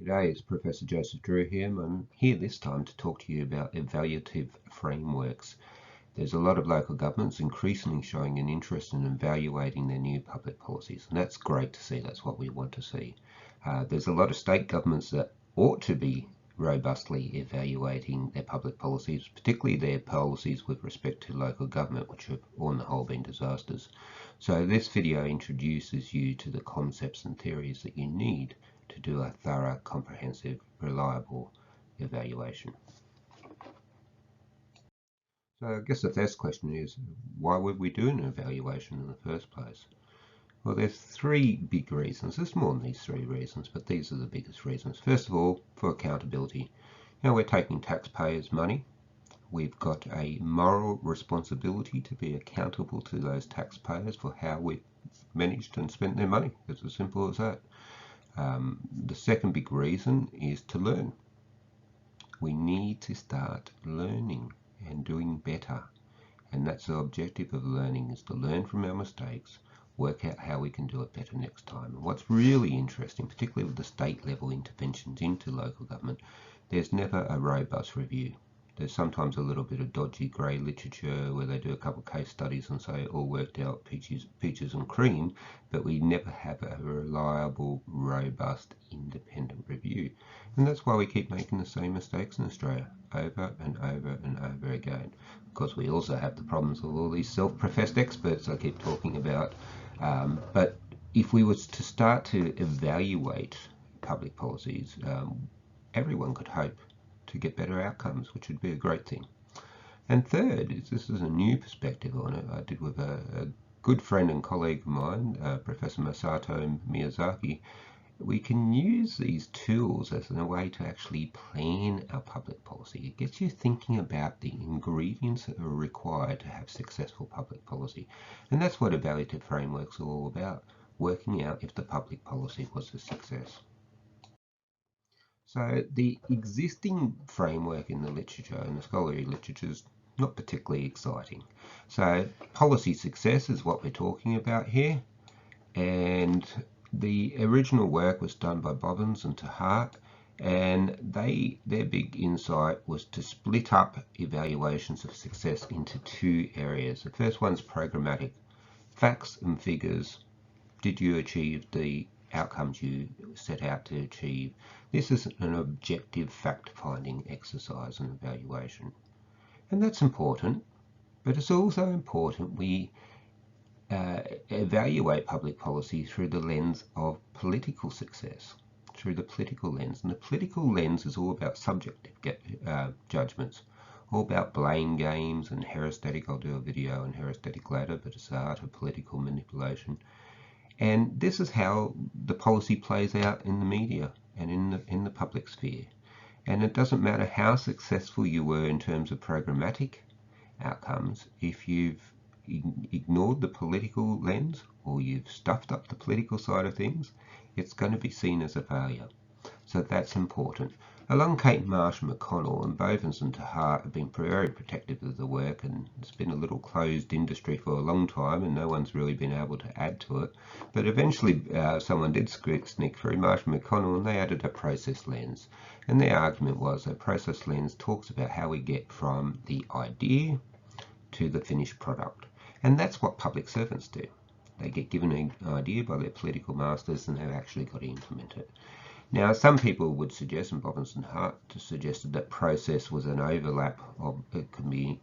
G'day, it's Professor Joseph Drew here. I'm here this time to talk to you about evaluative frameworks. There's a lot of local governments increasingly showing an interest in evaluating their new public policies, and that's great to see. That's what we want to see. There's a lot of state governments that ought to be robustly evaluating their public policies, particularly their policies with respect to local government, which have on the whole been disasters. So this video introduces you to the concepts and theories that you need to do a thorough, comprehensive, reliable evaluation. So I guess the first question is, why would we do an evaluation in the first place? Well, there's three big reasons. There's more than these three reasons, but these are the biggest reasons. First of all, for accountability. Now we're taking taxpayers' money. We've got a moral responsibility to be accountable to those taxpayers for how we've managed and spent their money. It's as simple as that. The second big reason is to learn. We need to start learning and doing better. And that's the objective of learning, is to learn from our mistakes, work out how we can do it better next time. And what's really interesting, particularly with the state level interventions into local government, there's never a robust review. There's sometimes a little bit of dodgy grey literature where they do a couple of case studies and say it all worked out peaches and cream, but we never have a reliable, robust, independent review. And that's why we keep making the same mistakes in Australia over and over and over again. Of course, we also have the problems of all these self-professed experts I keep talking about. But if we were to start to evaluate public policies, everyone could hope to get better outcomes, which would be a great thing. And third, this is a new perspective on it. I did with a good friend and colleague of mine, Professor Masato Miyazaki. We can use these tools as a way to actually plan our public policy. It gets you thinking about the ingredients that are required to have successful public policy. And that's what evaluative frameworks are all about, working out if the public policy was a success. So the existing framework in the literature, and the scholarly literature, is not particularly exciting. So policy success is what we're talking about here. And the original work was done by Bobbins and Tahart, and their big insight was to split up evaluations of success into two areas. The first one's programmatic. Facts and figures. Did you achieve the outcomes you set out to achieve? This is an objective fact-finding exercise and evaluation. And that's important, but it's also important we evaluate public policy through the lens of political success, through the political lens. And the political lens is all about subjective judgments, all about blame games and heuristic. I'll do a video on heuristic later, but it's the art of political manipulation. And this is how the policy plays out in the media and in the public sphere. And it doesn't matter how successful you were in terms of programmatic outcomes, if you've ignored the political lens or you've stuffed up the political side of things, it's going to be seen as a failure. So that's important. Along Kate Marsh and McConnell, and Bovens and Tahart have been very protective of the work, and it's been a little closed industry for a long time and no one's really been able to add to it. But eventually someone did sneak through, Marsh and McConnell, and they added a process lens. And their argument was that process lens talks about how we get from the idea to the finished product. And that's what public servants do. They get given an idea by their political masters and they've actually got to implement it. Now, some people would suggest, and Bobbins and Hart suggested, that process was an overlap of it can be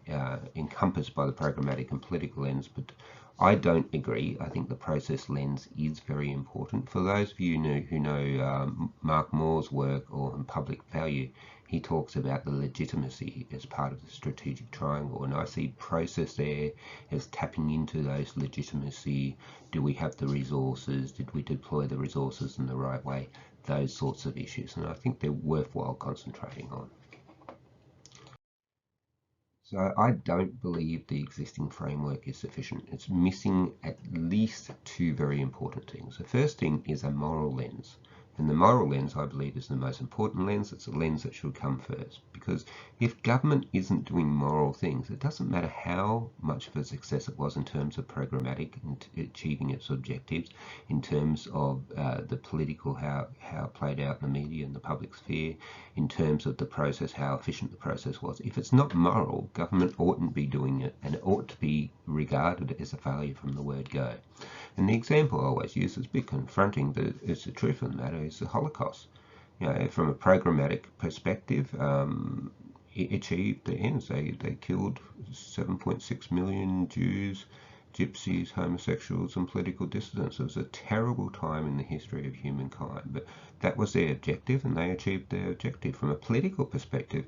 encompassed by the programmatic and political lens, but I don't agree. I think the process lens is very important. For those of you who know Mark Moore's work on public value, he talks about the legitimacy as part of the strategic triangle, and I see process there as tapping into those legitimacy. Do we have the resources? Did we deploy the resources in the right way? Those sorts of issues, and I think they're worthwhile concentrating on. So I don't believe the existing framework is sufficient. It's missing at least two very important things. The first thing is a moral lens. And the moral lens, I believe, is the most important lens. It's a lens that should come first. Because if government isn't doing moral things, it doesn't matter how much of a success it was in terms of programmatic and achieving its objectives, in terms of the political, how it played out in the media and the public sphere, in terms of the process, how efficient the process was. If it's not moral, government oughtn't be doing it, and it ought to be regarded as a failure from the word go. And the example I always use is a bit confronting, but it's the truth of the matter, is the Holocaust. You know, from a programmatic perspective, it achieved the ends. They killed 7.6 million Jews, gypsies, homosexuals, and political dissidents. It was a terrible time in the history of humankind, but that was their objective, and they achieved their objective. From a political perspective,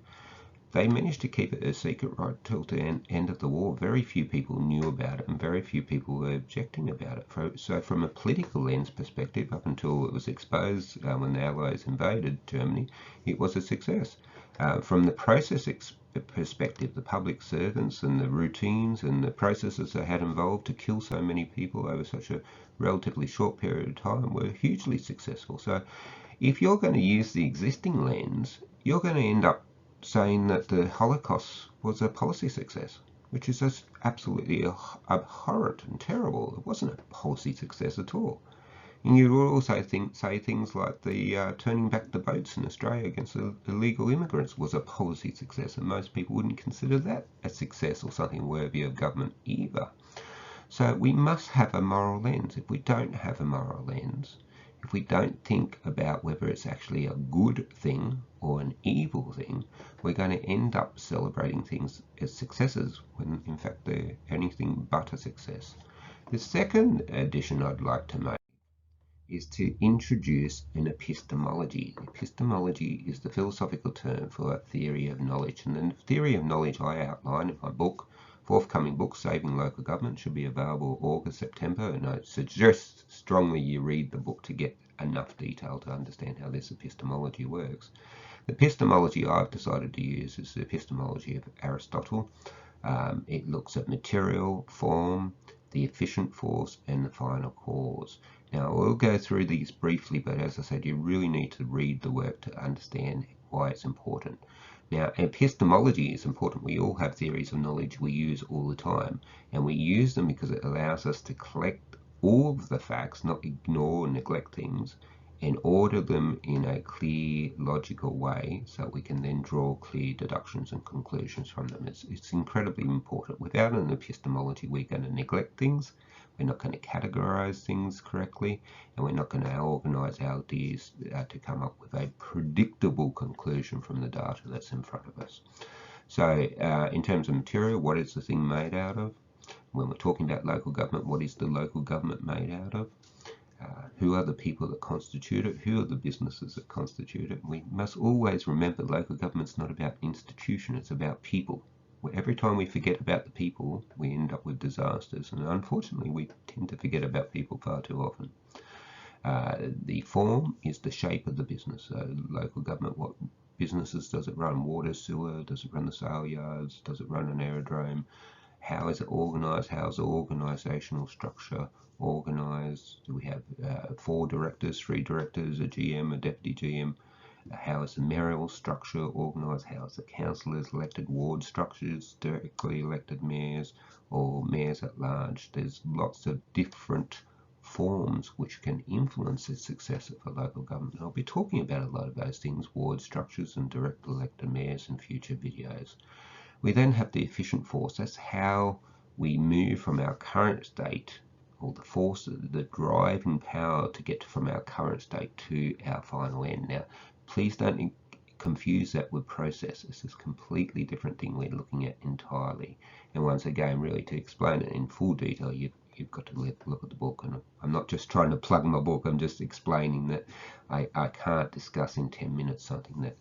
they managed to keep it a secret right till the end of the war. Very few people knew about it, and very few people were objecting about it. So from a political lens perspective, up until it was exposed when the Allies invaded Germany, it was a success. From the process perspective, the public servants and the routines and the processes they had involved to kill so many people over such a relatively short period of time were hugely successful. So if you're going to use the existing lens, you're going to end up saying that the Holocaust was a policy success, which is just absolutely abhorrent and terrible. It wasn't a policy success at all. And you will also say things like the turning back the boats in Australia against illegal immigrants was a policy success, and most people wouldn't consider that a success or something worthy of government either. So we must have a moral lens. If we don't have a moral lens, if we don't think about whether it's actually a good thing or an evil thing, we're going to end up celebrating things as successes when in fact they're anything but a success. The second addition I'd like to make is to introduce an epistemology. Epistemology is the philosophical term for a theory of knowledge, and the theory of knowledge I outline in my book, forthcoming book, Saving Local Government, should be available August, September, and I suggest strongly you read the book to get enough detail to understand how this epistemology works. The epistemology I've decided to use is the epistemology of Aristotle. It looks at material, form, the efficient force, and the final cause. Now, we'll go through these briefly, but as I said, you really need to read the work to understand why it's important. Now, epistemology is important. We all have theories of knowledge we use all the time, and we use them because it allows us to collect all of the facts, not ignore and neglect things, and order them in a clear, logical way so we can then draw clear deductions and conclusions from them. It's incredibly important. Without an epistemology, we're going to neglect things, we're not going to categorize things correctly, and we're not going to organize our ideas to come up with a predictable conclusion from the data that's in front of us. So in terms of material, what is the thing made out of? When we're talking about local government, what is the local government made out of? Who are the people that constitute it? Who are the businesses that constitute it? We must always remember local government's not about institution, it's about people. Every time we forget about the people, we end up with disasters, and unfortunately we tend to forget about people far too often. The form is the shape of the business. So local government, what businesses does it run? Water, sewer? Does it run the sale yards? Does it run an aerodrome? How is it organised? How is the organisational structure organised? Do we have 4 directors, 3 directors, a GM, a deputy GM? How is the mayoral structure organised? How is the councillors elected? Ward structures, directly elected mayors, or mayors at large? There's lots of different forms which can influence the success of a local government. I'll be talking about a lot of those things, ward structures and direct elected mayors, in future videos. We then have the efficient force. That's how we move from our current state, or the force, the driving power to get from our current state to our final end. Now, please don't confuse that with process. This is a completely different thing we're looking at entirely. And once again, really to explain it in full detail, you've got to look at the book. And I'm not just trying to plug my book, I'm just explaining that I can't discuss in 10 minutes something that,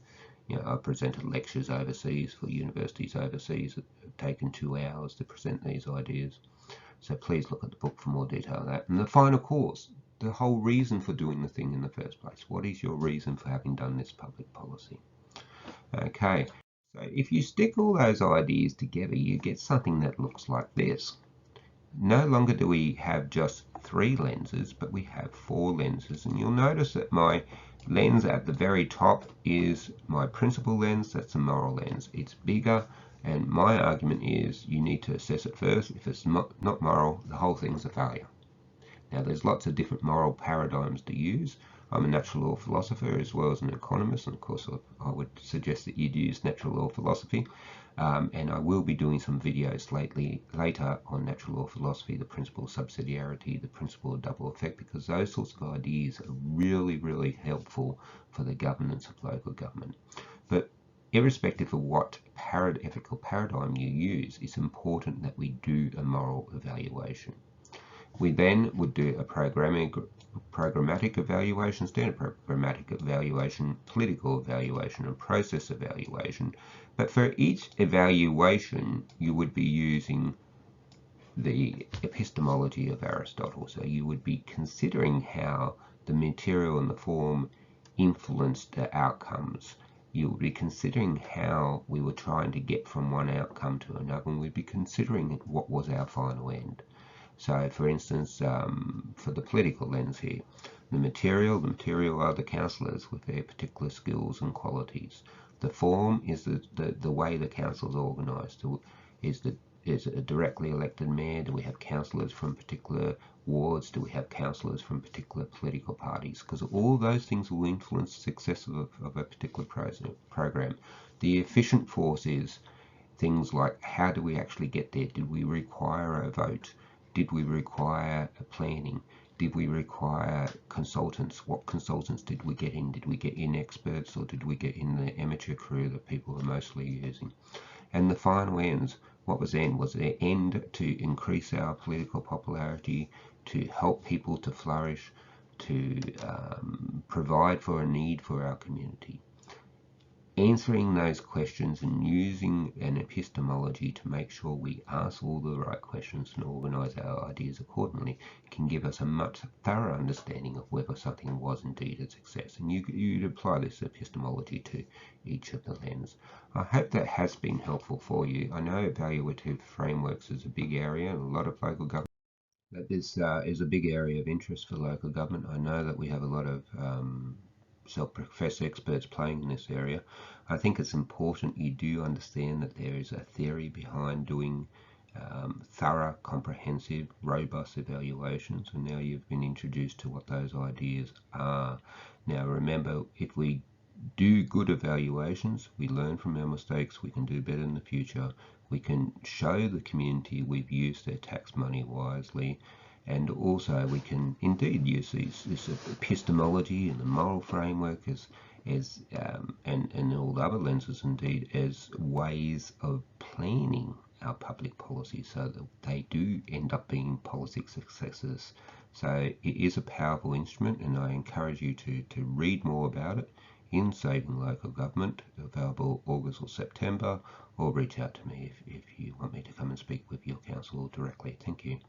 you know, I've presented lectures overseas for universities overseas that have taken 2 hours to present these ideas. So please look at the book for more detail on that. And the final cause, the whole reason for doing the thing in the first place. What is your reason for having done this public policy? Okay, so if you stick all those ideas together, you get something that looks like this. No longer do we have just 3 lenses, but we have 4 lenses. And you'll notice that my lens at the very top is my principal lens, that's the moral lens. It's bigger, and my argument is you need to assess it first. If it's not moral, the whole thing's a failure. Now, there's lots of different moral paradigms to use. I'm a natural law philosopher as well as an economist, and of course I would suggest that you'd use natural law philosophy. And I will be doing some videos later on natural law philosophy, the principle of subsidiarity, the principle of double effect, because those sorts of ideas are really, really helpful for the governance of local government. But irrespective of what ethical paradigm you use, it's important that we do a moral evaluation. We then would do a programmatic evaluation, standard programmatic evaluation, political evaluation, and process evaluation. But for each evaluation, you would be using the epistemology of Aristotle. So you would be considering how the material and the form influenced the outcomes. You would be considering how we were trying to get from one outcome to another, and we'd be considering what was our final end. So, for instance, for the political lens here, the material are the councillors with their particular skills and qualities. The form is the way the council is organised. Is a directly elected mayor? Do we have councillors from particular wards? Do we have councillors from particular political parties? Because all those things will influence the success of a particular program. The efficient force is things like, how do we actually get there? Did we require a vote? Did we require a planning? Did we require consultants? What consultants did we get in? Did we get in experts, or did we get in the amateur crew that people are mostly using? And the final ends, what was the end? Was the end to increase our political popularity, to help people to flourish, to provide for a need for our community? Answering those questions and using an epistemology to make sure we ask all the right questions and organise our ideas accordingly can give us a much thorough understanding of whether something was indeed a success. And you'd apply this epistemology to each of the lenses. I hope that has been helpful for you. I know evaluative frameworks is a big area and a lot of local government. That this is a big area of interest for local government. I know that we have a lot of self-professed experts playing in this area. I think it's important you do understand that there is a theory behind doing thorough, comprehensive, robust evaluations, and now you've been introduced to what those ideas are. Now remember, if we do good evaluations, we learn from our mistakes, we can do better in the future, we can show the community we've used their tax money wisely, and also we can indeed use this epistemology and the moral framework and all the other lenses indeed as ways of planning our public policy so that they do end up being policy successes. So it is a powerful instrument, and I encourage you to read more about it in Saving Local Government, available August or September, or reach out to me if you want me to come and speak with your council directly. Thank you.